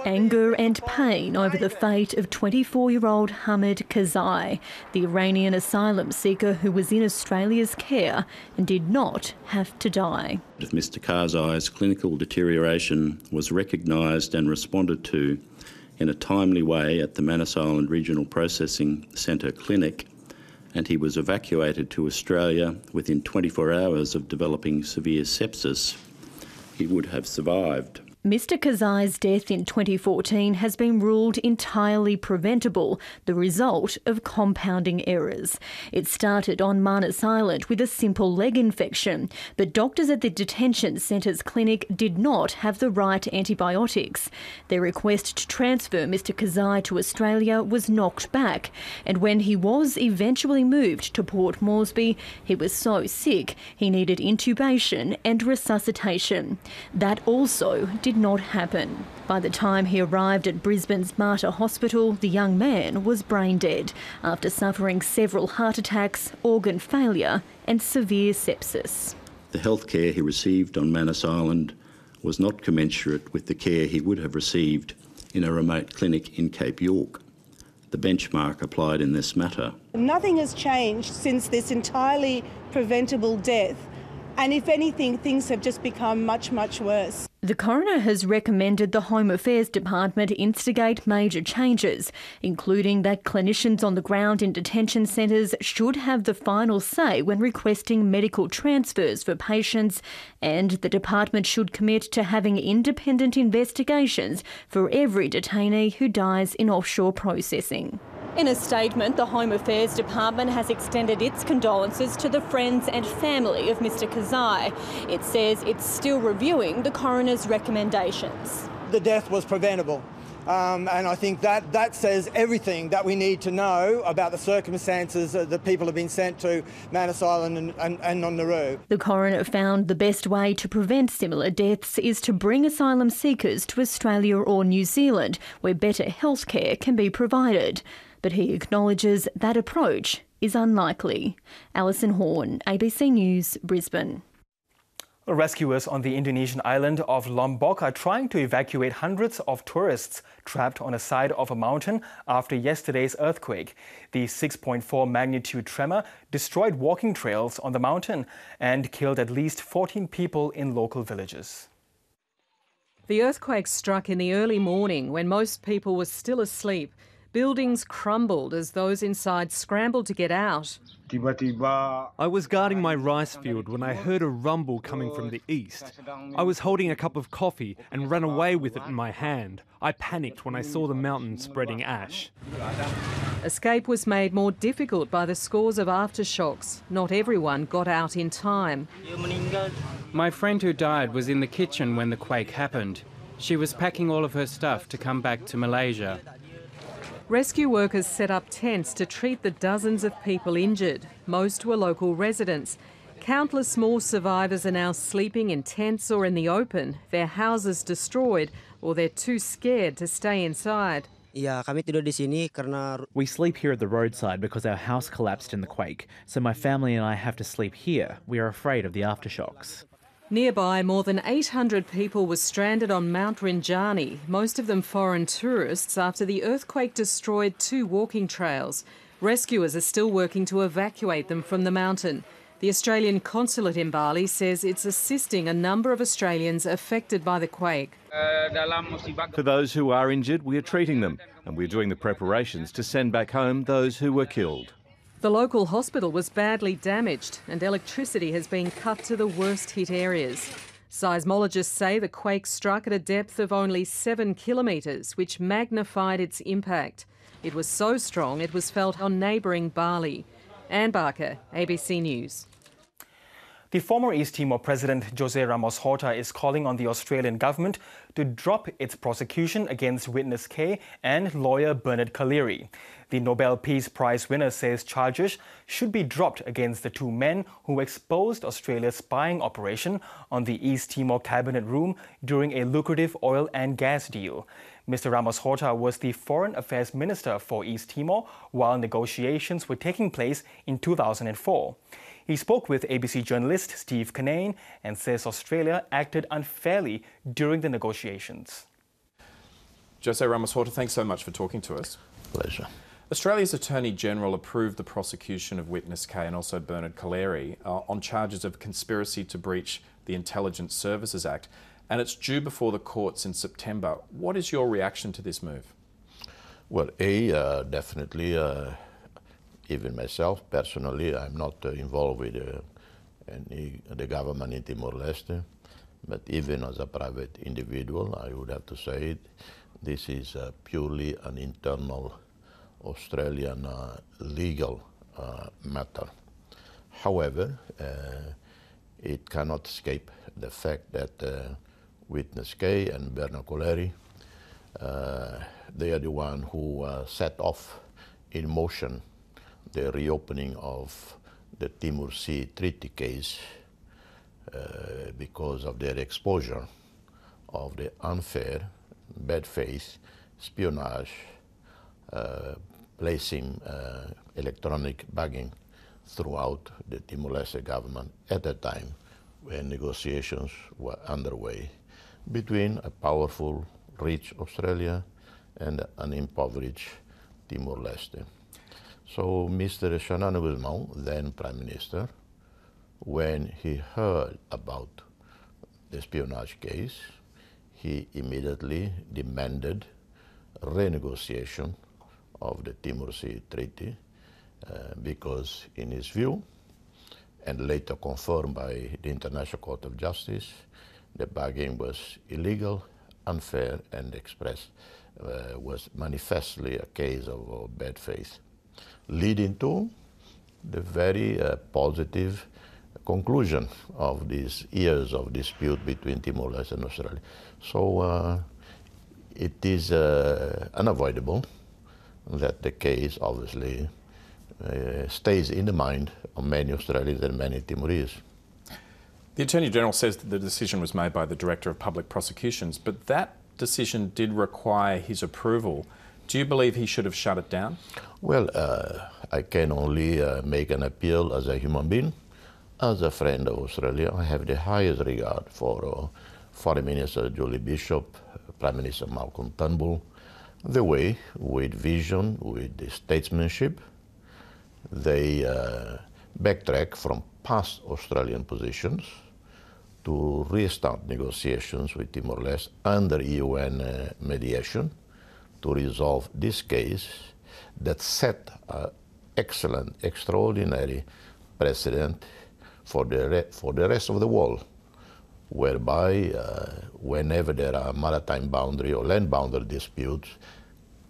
Anger and pain over the fate of 24-year-old Hamid Karzai, the Iranian asylum seeker who was in Australia's care and did not have to die. If Mr Karzai's clinical deterioration was recognised and responded to in a timely way at the Manus Island Regional Processing Centre Clinic, and he was evacuated to Australia within 24 hours of developing severe sepsis, he would have survived. Mr Karzai's death in 2014 has been ruled entirely preventable, the result of compounding errors. It started on Manus Island with a simple leg infection, but doctors at the detention centre's clinic did not have the right antibiotics. Their request to transfer Mr Karzai to Australia was knocked back, and when he was eventually moved to Port Moresby, he was so sick he needed intubation and resuscitation. That also did not happen. By the time he arrived at Brisbane's Mater Hospital, the young man was brain dead after suffering several heart attacks, organ failure and severe sepsis. The healthcare he received on Manus Island was not commensurate with the care he would have received in a remote clinic in Cape York, the benchmark applied in this matter. Nothing has changed since this entirely preventable death, and if anything, things have just become much, much worse. The coroner has recommended the Home Affairs Department instigate major changes, including that clinicians on the ground in detention centres should have the final say when requesting medical transfers for patients, and the department should commit to having independent investigations for every detainee who dies in offshore processing. In a statement, the Home Affairs Department has extended its condolences to the friends and family of Mr Karzai. It says it's still reviewing the coroner's recommendations. The death was preventable, and I think that says everything that we need to know about the circumstances that people have been sent to Manus Island and on Nauru. The coroner found the best way to prevent similar deaths is to bring asylum seekers to Australia or New Zealand, where better healthcare can be provided. But he acknowledges that approach is unlikely. Alison Horn, ABC News, Brisbane. Rescuers on the Indonesian island of Lombok are trying to evacuate hundreds of tourists trapped on the side of a mountain after yesterday's earthquake. The 6.4 magnitude tremor destroyed walking trails on the mountain and killed at least 14 people in local villages. The earthquake struck in the early morning when most people were still asleep. Buildings crumbled as those inside scrambled to get out. I was guarding my rice field when I heard a rumble coming from the east. I was holding a cup of coffee and ran away with it in my hand. I panicked when I saw the mountain spreading ash. Escape was made more difficult by the scores of aftershocks. Not everyone got out in time. My friend who died was in the kitchen when the quake happened. She was packing all of her stuff to come back to Malaysia. Rescue workers set up tents to treat the dozens of people injured. Most were local residents. Countless more survivors are now sleeping in tents or in the open, their houses destroyed, or they're too scared to stay inside. We sleep here at the roadside because our house collapsed in the quake, so my family and I have to sleep here. We are afraid of the aftershocks. Nearby, more than 800 people were stranded on Mount Rinjani, most of them foreign tourists, after the earthquake destroyed 2 walking trails. Rescuers are still working to evacuate them from the mountain. The Australian consulate in Bali says it's assisting a number of Australians affected by the quake. For those who are injured, we are treating them, and we're doing the preparations to send back home those who were killed. The local hospital was badly damaged and electricity has been cut to the worst hit areas. Seismologists say the quake struck at a depth of only 7 kilometres, which magnified its impact. It was so strong it was felt on neighbouring Bali. Anne Barker, ABC News. The former East Timor President Jose Ramos Horta is calling on the Australian government to drop its prosecution against witness K and lawyer Bernard Collaery. The Nobel Peace Prize winner says charges should be dropped against the 2 men who exposed Australia's spying operation on the East Timor cabinet room during a lucrative oil and gas deal. Mr. Ramos Horta was the Foreign Affairs Minister for East Timor while negotiations were taking place in 2004. He spoke with ABC journalist Steve Kinane and says Australia acted unfairly during the negotiations. Jose Ramos Horta, thanks so much for talking to us. Pleasure. Australia's Attorney General approved the prosecution of witness K and also Bernard Collaery on charges of conspiracy to breach the Intelligence Services Act, and it's due before the courts in September. What is your reaction to this move? Well, definitely, even myself personally, I'm not involved with the government in Timor-Leste, but even as a private individual, I would have to say this is purely an internal Australian legal matter. However, it cannot escape the fact that witness K and Bernard Collaery, they are the one who set off in motion the reopening of the Timor Sea Treaty case because of their exposure of the unfair, bad faith, espionage, placing electronic bugging throughout the Timor-Leste government at a time when negotiations were underway between a powerful, rich Australia and an impoverished Timor-Leste. So Mr. Xanana Guzmão, then Prime Minister, when he heard about the espionage case, he immediately demanded renegotiation of the Timor Sea Treaty because in his view, and later confirmed by the International Court of Justice, the bargain was illegal, unfair, and was manifestly a case of bad faith, leading to the very positive conclusion of these years of dispute between Timor-Leste and Australia. So it is unavoidable that the case obviously stays in the mind of many Australians and many Timorese. The Attorney General says that the decision was made by the Director of Public Prosecutions, but that decision did require his approval. Do you believe he should have shut it down? Well, I can only make an appeal as a human being. As a friend of Australia, I have the highest regard for Foreign Minister Julie Bishop, Prime Minister Malcolm Turnbull, the way, with vision, with statesmanship, they backtrack from past Australian positions to restart negotiations with Timor-Leste under UN mediation to resolve this case that set an excellent, extraordinary precedent for the rest of the world, whereby whenever there are maritime boundary or land boundary disputes,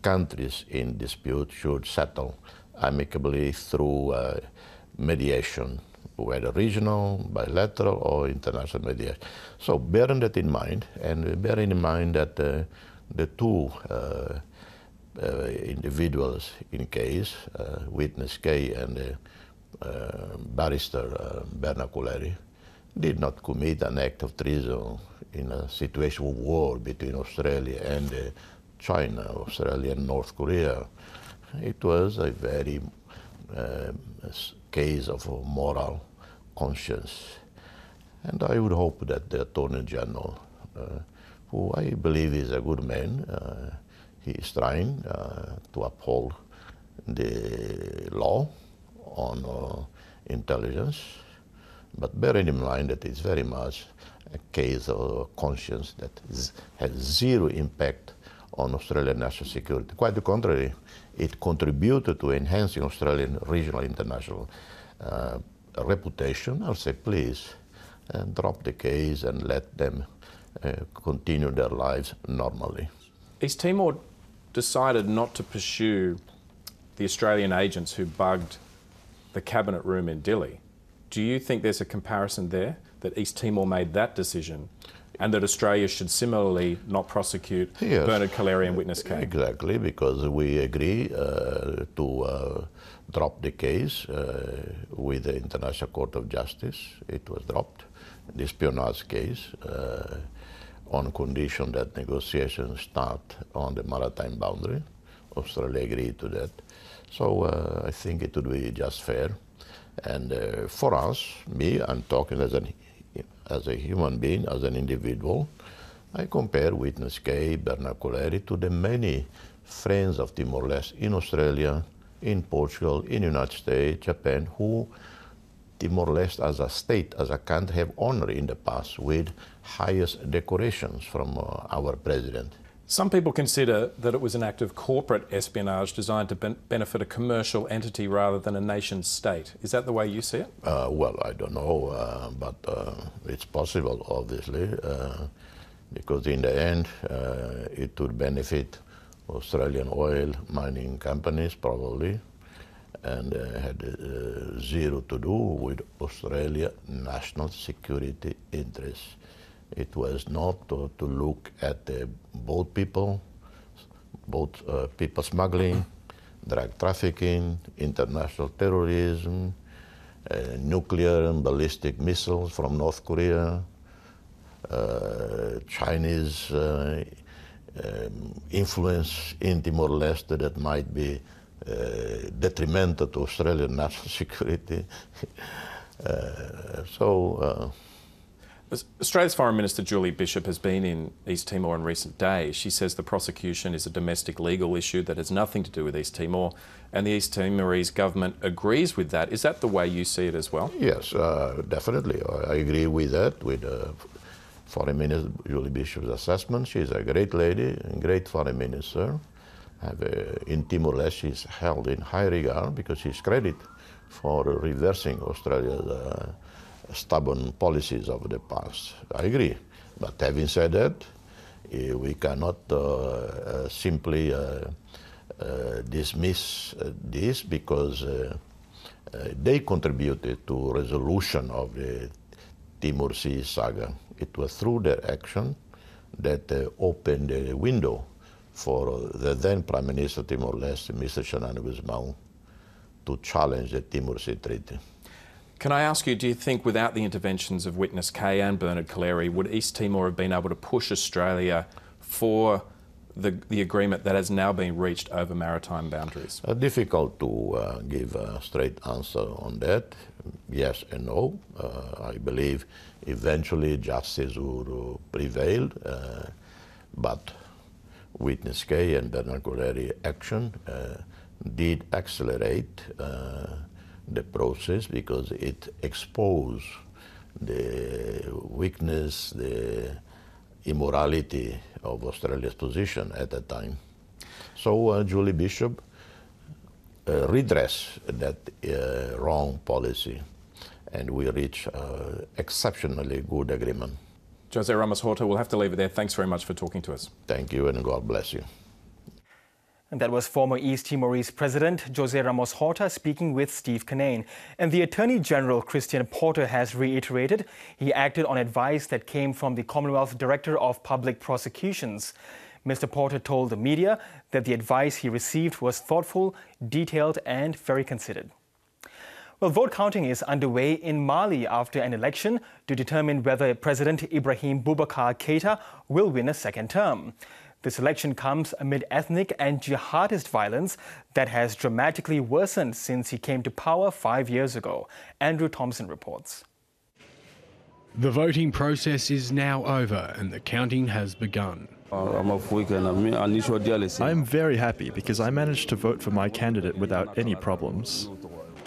countries in dispute should settle amicably through mediation, whether regional, bilateral, or international mediation. So bearing that in mind, and bearing in mind that the two individuals in case, witness K and barrister Bernard Collaery, did not commit an act of treason in a situation of war between Australia and China, Australia and North Korea. It was a very case of moral conscience. And I would hope that the Attorney General, who I believe is a good man, he is trying to uphold the law on intelligence, but bearing in mind that it's very much a case of conscience that has zero impact on Australian national security. Quite the contrary, it contributed to enhancing Australian regional international reputation. I'll say, please, drop the case and let them continue their lives normally. East Timor decided not to pursue the Australian agents who bugged the cabinet room in Dili. Do you think there's a comparison there, that East Timor made that decision and that Australia should similarly not prosecute Bernard Collaery and witness K? Exactly, because we agree to drop the case with the International Court of Justice. It was dropped, the espionage case, on condition that negotiations start on the maritime boundary. Australia agreed to that. So I think it would be just fair. And for us, me, I'm talking as a human being, as an individual, I compare witness K, Bernard Collaery, to the many friends of Timor-Leste in Australia, in Portugal, in the United States, Japan, who Timor-Leste as a state, as a country, have honored in the past with highest decorations from our president. Some people consider that it was an act of corporate espionage designed to benefit a commercial entity rather than a nation state. Is that the way you see it? Well, I don't know, but it's possible, obviously, because in the end, it would benefit Australian oil mining companies, probably, and had zero to do with Australia's national security interests. It was not to look at boat people smuggling, drug trafficking, international terrorism, nuclear and ballistic missiles from North Korea, Chinese influence in Timor-Leste that might be detrimental to Australian national security. Australia's Foreign Minister Julie Bishop has been in East Timor in recent days. She says the prosecution is a domestic legal issue that has nothing to do with East Timor, and the East Timorese government agrees with that. Is that the way you see it as well? Yes, definitely. I agree with that, with Foreign Minister Julie Bishop's assessment. She's a great lady, a great Foreign Minister. In Timor-Leste, she's held in high regard because she's credited for reversing Australia's stubborn policies of the past. I agree. But having said that, we cannot simply dismiss this because they contributed to resolution of the Timor Sea saga. It was through their action that opened the window for the then Prime Minister of Timor-Leste, Mr. Xanana Gusmão, to challenge the Timor Sea Treaty. Can I ask you, do you think without the interventions of witness K and Bernard Collaery, would East Timor have been able to push Australia for the agreement that has now been reached over maritime boundaries? Difficult to give a straight answer on that. Yes and no. I believe eventually justice will prevail, but witness K and Bernard Collaery action did accelerate the process because it exposed the weakness, the immorality of Australia's position at that time. So Julie Bishop redressed that wrong policy, and we reached exceptionally good agreement. Jose Ramos-Horta, we'll have to leave it there. Thanks very much for talking to us. Thank you, and God bless you. And that was former East Timorese President Jose Ramos-Horta speaking with Steve Kinane. And the Attorney General, Christian Porter, has reiterated he acted on advice that came from the Commonwealth Director of Public Prosecutions. Mr. Porter told the media that the advice he received was thoughtful, detailed and very considered. Well, vote counting is underway in Mali after an election to determine whether President Ibrahim Boubacar Keïta will win a second term. This election comes amid ethnic and jihadist violence that has dramatically worsened since he came to power 5 years ago. Andrew Thompson reports. The voting process is now over and the counting has begun. I'm very happy because I managed to vote for my candidate without any problems.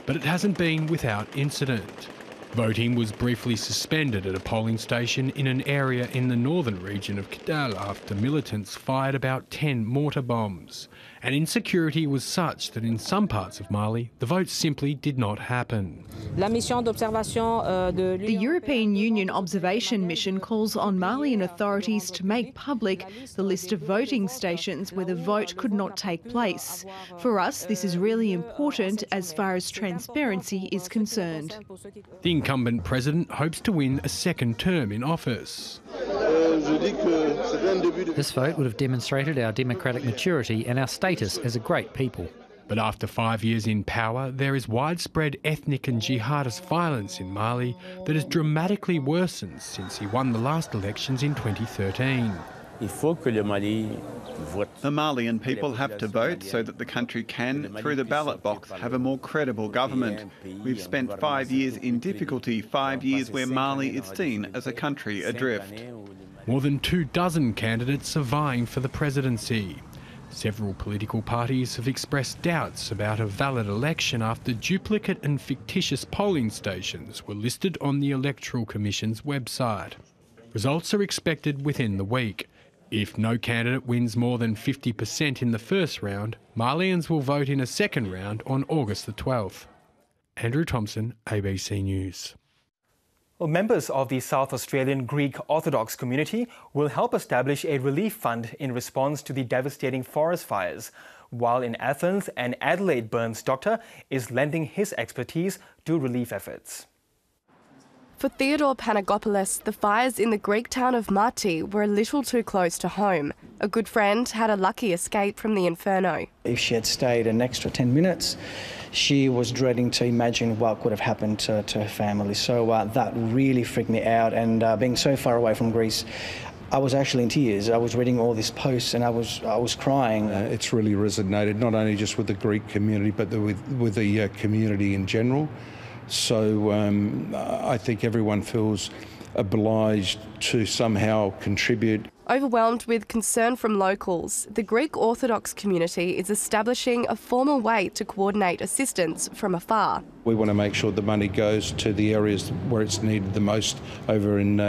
But it hasn't been without incident. Voting was briefly suspended at a polling station in an area in the northern region of Kidal after militants fired about 10 mortar bombs. And insecurity was such that in some parts of Mali, the vote simply did not happen. The European Union Observation Mission calls on Malian authorities to make public the list of voting stations where the vote could not take place. For us, this is really important as far as transparency is concerned. The incumbent president hopes to win a second term in office. This vote would have demonstrated our democratic maturity and our status as a great people. But after 5 years in power, there is widespread ethnic and jihadist violence in Mali that has dramatically worsened since he won the last elections in 2013. The Malian people have to vote so that the country can, through the ballot box, have a more credible government. We've spent 5 years in difficulty, 5 years where Mali is seen as a country adrift. More than 24 candidates are vying for the presidency. Several political parties have expressed doubts about a valid election after duplicate and fictitious polling stations were listed on the Electoral Commission's website. Results are expected within the week. If no candidate wins more than 50% in the first round, Malians will vote in a second round on August the 12th. Andrew Thompson, ABC News. Well, members of the South Australian Greek Orthodox community will help establish a relief fund in response to the devastating forest fires, while in Athens, an Adelaide burns doctor is lending his expertise to relief efforts. For Theodore Panagopoulos, the fires in the Greek town of Marti were a little too close to home. A good friend had a lucky escape from the inferno. If she had stayed an extra 10 minutes, she was dreading to imagine what could have happened to her family. So that really freaked me out, and being so far away from Greece, I was actually in tears. I was reading all these posts and I was crying. It's really resonated not only just with the Greek community but with the community in general. So I think everyone feels obliged to somehow contribute. Overwhelmed with concern from locals, the Greek Orthodox community is establishing a formal way to coordinate assistance from afar. We want to make sure the money goes to the areas where it's needed the most over in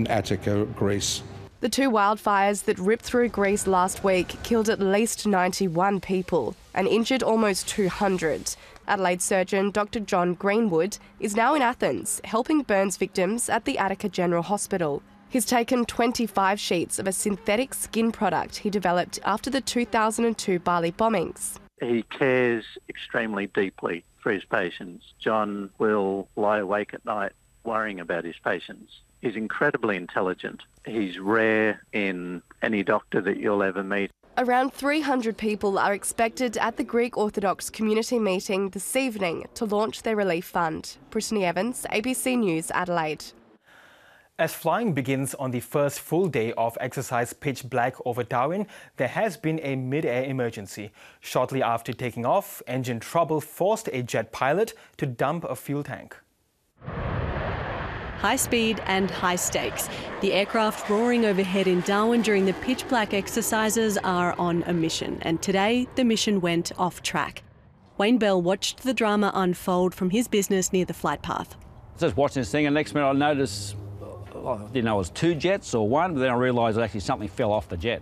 Attica, Greece. The two wildfires that ripped through Greece last week killed at least 91 people and injured almost 200. Adelaide surgeon Dr. John Greenwood is now in Athens, helping burns victims at the Attica General Hospital. He's taken 25 sheets of a synthetic skin product he developed after the 2002 Bali bombings. He cares extremely deeply for his patients. John will lie awake at night worrying about his patients. He's incredibly intelligent. He's rare in any doctor that you'll ever meet. Around 300 people are expected at the Greek Orthodox community meeting this evening to launch their relief fund. Brittany Evans, ABC News, Adelaide. As flying begins on the first full day of exercise Pitch Black over Darwin, there has been a mid-air emergency. Shortly after taking off, engine trouble forced a jet pilot to dump a fuel tank. High speed and high stakes. The aircraft roaring overhead in Darwin during the Pitch Black exercises are on a mission, and today the mission went off track. Wayne Bell watched the drama unfold from his business near the flight path. Just watching this thing, and next minute I noticed, I didn't know it was two jets or one, but then I realised actually something fell off the jet.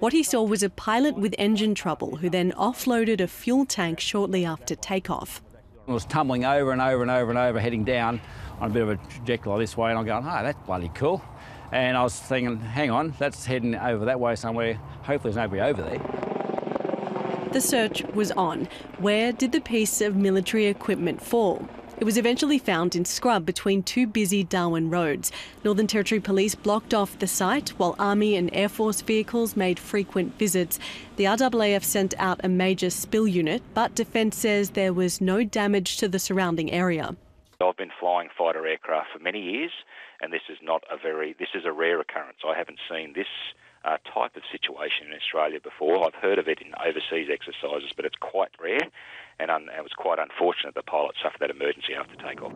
What he saw was a pilot with engine trouble who then offloaded a fuel tank shortly after takeoff. It was tumbling over and over and over and over, heading down on a bit of a trajectory this way, and I'm going, oh, that's bloody cool. And I was thinking, hang on, that's heading over that way somewhere. Hopefully there's nobody over there. The search was on. Where did the piece of military equipment fall? It was eventually found in scrub between two busy Darwin roads. Northern Territory Police blocked off the site while Army and Air Force vehicles made frequent visits. The RAAF sent out a major spill unit, but Defence says there was no damage to the surrounding area. I've been flying fighter aircraft for many years, and this is a rare occurrence. I haven't seen this type of situation in Australia before. I've heard of it in overseas exercises, but it's quite rare, and it was quite unfortunate the pilot suffered that emergency after takeoff.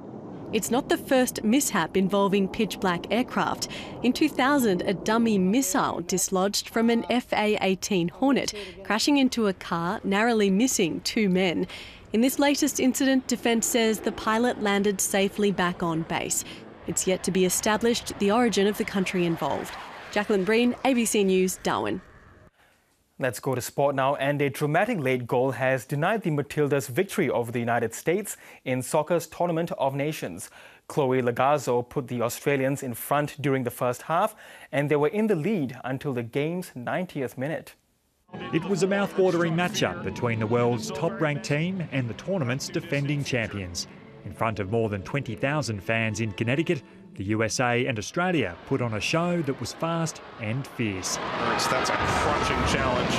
It's not the first mishap involving pitch-black aircraft. In 2000, a dummy missile dislodged from an FA-18 Hornet, crashing into a car, narrowly missing 2 men. In this latest incident, Defence says the pilot landed safely back on base. It's yet to be established the origin of the country involved. Jacqueline Breen, ABC News, Darwin. Let's go to sport now. And a dramatic late goal has denied the Matildas victory over the United States in soccer's Tournament of Nations. Chloe Lagazzo put the Australians in front during the first half, and they were in the lead until the game's 90th minute. It was a mouth-watering matchup between the world's top-ranked team and the tournament's defending champions. In front of more than 20,000 fans in Connecticut, the USA and Australia put on a show that was fast and fierce. That's a crushing challenge.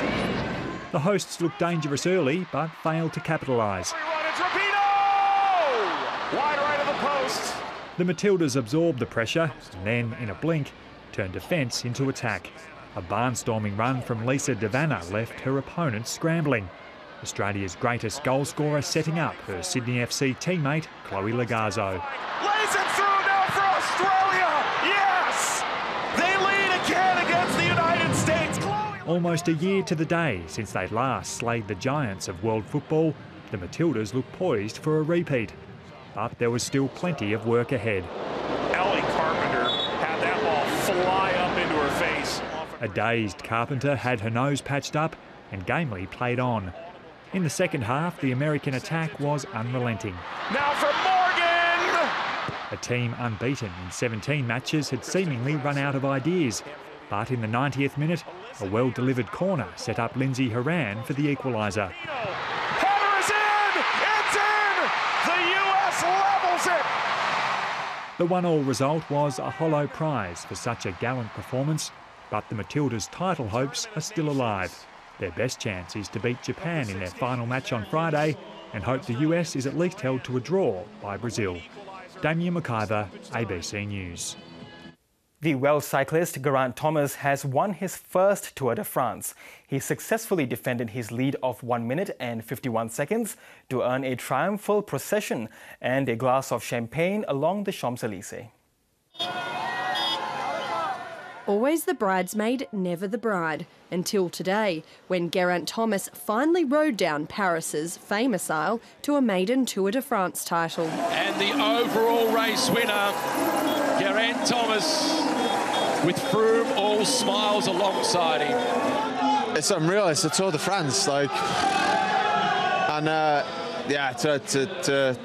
The hosts looked dangerous early, but failed to capitalise. Wide right of the post. The Matildas absorbed the pressure and then, in a blink, turned defence into attack. A barnstorming run from Lisa Devanna left her opponents scrambling. Australia's greatest goal scorer setting up her Sydney FC teammate, Chloe Lagazzo. Lays it through now for Australia! Yes! They lead again against the United States. Chloe... Almost a year to the day since they last slayed the giants of world football, the Matildas look poised for a repeat. But there was still plenty of work ahead. Ellie Carpenter had that ball fly up into her face. A dazed Carpenter had her nose patched up and gamely played on. In the second half, the American attack was unrelenting. Now for Morgan! A team unbeaten in 17 matches had seemingly run out of ideas. But in the 90th minute, a well-delivered corner set up Lindsay Horan for the equaliser. Header is in! It's in! The US levels it! The 1-1 result was a hollow prize for such a gallant performance, but the Matildas' title hopes are still alive. Their best chance is to beat Japan in their final match on Friday and hope the US is at least held to a draw by Brazil. Damien McIver, ABC News. The Welsh cyclist Geraint Thomas has won his first Tour de France. He successfully defended his lead of 1 minute and 51 seconds to earn a triumphal procession and a glass of champagne along the Champs-Élysées. Always the bridesmaid, never the bride. Until today, when Geraint Thomas finally rode down Paris's famous Isle to a maiden Tour de France title. And the overall race winner, Geraint Thomas, with Froome all smiles alongside him. It's unreal. It's a Tour de France, like, and yeah, to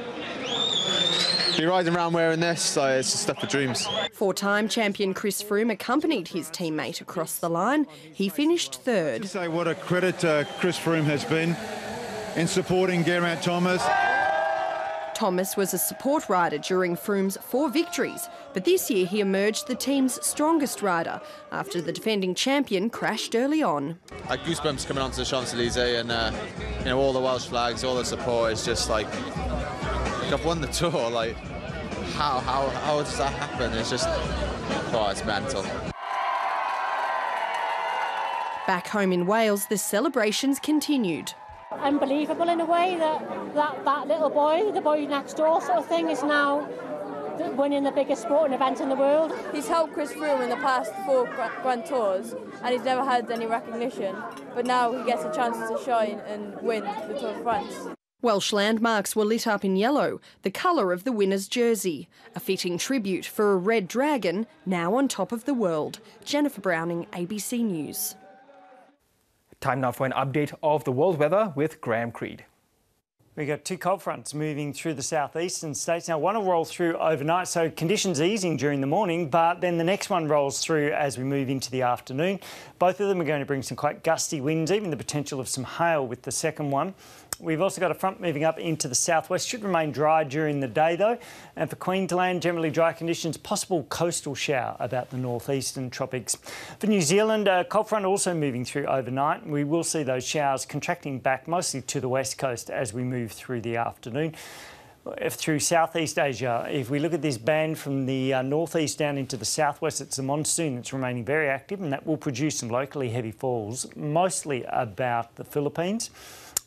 be riding around wearing this, like, it's just stuff for dreams. Four-time champion Chris Froome accompanied his teammate across the line. He finished third. To say what a credit Chris Froome has been in supporting Geraint Thomas. Thomas was a support rider during Froome's 4 victories, but this year he emerged the team's strongest rider after the defending champion crashed early on. Goosebumps coming onto the Champs-Élysées, and you know, all the Welsh flags, all the support is just like, I've won the Tour. Like, how does that happen? It's just, oh, it's mental. Back home in Wales, the celebrations continued. Unbelievable in a way that little boy, the boy next door sort of thing, is now winning the biggest sporting event in the world. He's helped Chris Froome in the past 4 Grand Tours and he's never had any recognition, but now he gets a chance to shine and win the Tour de France. Welsh landmarks were lit up in yellow, the colour of the winner's jersey, a fitting tribute for a red dragon now on top of the world. Jennifer Browning, ABC News. Time now for an update of the world weather with Graham Creed. We've got two cold fronts moving through the southeastern states. Now, one will roll through overnight, so conditions easing during the morning, but then the next one rolls through as we move into the afternoon. Both of them are going to bring some quite gusty winds, even the potential of some hail with the second one. We've also got a front moving up into the southwest. Should remain dry during the day, though. And for Queensland, generally dry conditions, possible coastal shower about the northeastern tropics. For New Zealand, a cold front also moving through overnight. We will see those showers contracting back mostly to the west coast as we move through the afternoon. Through Southeast Asia, if we look at this band from the northeast down into the southwest, it's a monsoon that's remaining very active, and that will produce some locally heavy falls, mostly about the Philippines.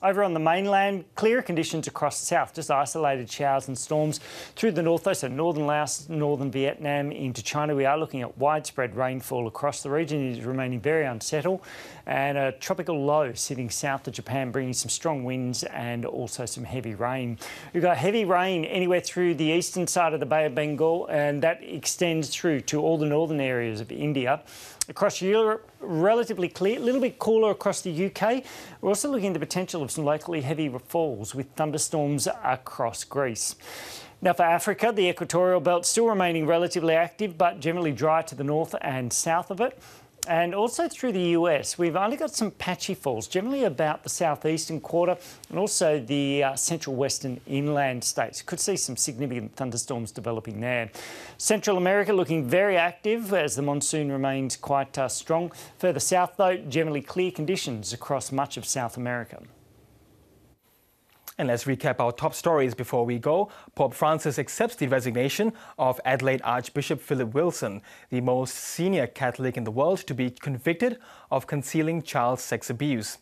Over on the mainland, clearer conditions across the south, just isolated showers and storms through the north, so northern Laos, northern Vietnam into China. We are looking at widespread rainfall across the region. It is remaining very unsettled, and a tropical low sitting south of Japan, bringing some strong winds and also some heavy rain. We've got heavy rain anywhere through the eastern side of the Bay of Bengal, and that extends through to all the northern areas of India. Across Europe, relatively clear, a little bit cooler across the UK. We're also looking at the potential of some locally heavy falls with thunderstorms across Greece. Now for Africa, the equatorial belt still remaining relatively active, but generally dry to the north and south of it. And also through the US, we've only got some patchy falls, generally about the southeastern quarter and also the central western inland states. Could see some significant thunderstorms developing there. Central America looking very active as the monsoon remains quite strong. Further south, though, generally clear conditions across much of South America. And let's recap our top stories before we go. Pope Francis accepts the resignation of Adelaide Archbishop Philip Wilson, the most senior Catholic in the world to be convicted of concealing child sex abuse.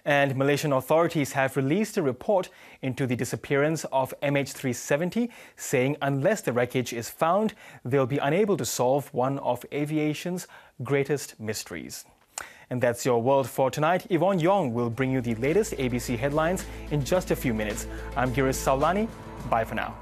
And Malaysian authorities have released a report into the disappearance of MH370, saying unless the wreckage is found, they'll be unable to solve one of aviation's greatest mysteries. And that's your world for tonight. Yvonne Yong will bring you the latest ABC headlines in just a few minutes. I'm Girish Sawlani. Bye for now.